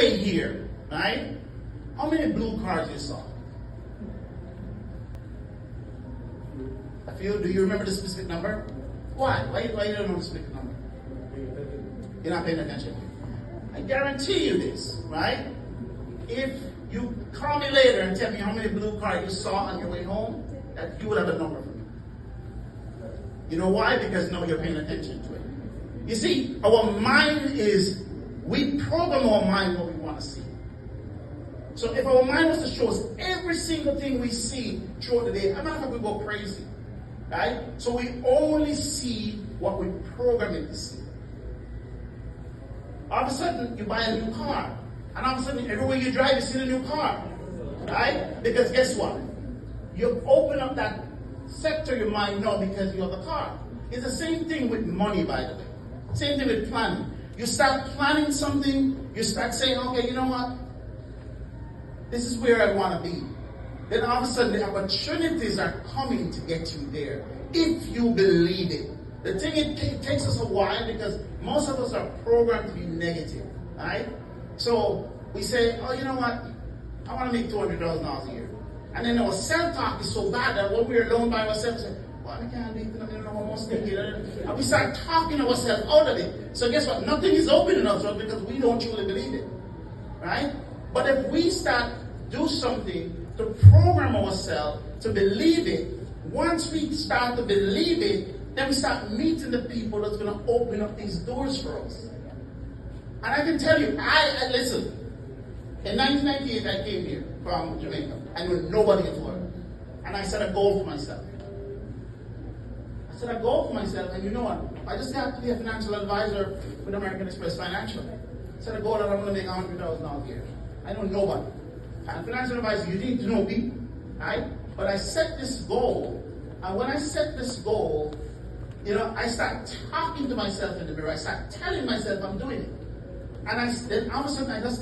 way here, right? How many blue cards you saw? Do you remember the specific number? Why? Why you don't know the specific number? You're not paying attention. I guarantee you this, right? If you call me later and tell me how many blue cards you saw on your way home, that you will have a number for me. You know why? Because now you're paying attention to it. You see, our mind we program our mind what we want to see. So if our mind was to show us every single thing we see throughout the day, I'm not going to go crazy. Right? So we only see what we program it to see. All of a sudden, you buy a new car. And all of a sudden, everywhere you drive, you see the new car. Right? Because guess what? You open up that sector of your mind now because you have a car. It's the same thing with money, by the way. Same thing with planning. You start planning something, you start saying, okay, you know what? This is where I want to be. Then all of a sudden the opportunities are coming to get you there, if you believe it. The thing, it takes us a while because most of us are programmed to be negative, right? So we say, oh, you know what? I want to make $200,000 a year. And then our self-talk is so bad that when we're alone by ourselves, we say, well, I can't do it, I don't know what I'm thinking. And we start talking ourselves out of it. So guess what? Nothing is opening up to us because we don't truly believe it, right? But if we start do something to program ourselves to believe it, once we start to believe it, then we start meeting the people that's going to open up these doors for us. And I can tell you, I listen, in 1998 I came here from Jamaica. I knew nobody in Florida. And I set a goal for myself. And you know what? I just got to be a financial advisor with American Express Financial. I set a goal that I'm going to make $100,000 a year. I know nobody. And financial advisor, you need to know people, right? But I set this goal, and when I set this goal, you know, I start talking to myself in the mirror. I start telling myself I'm doing it. And then all of a sudden I just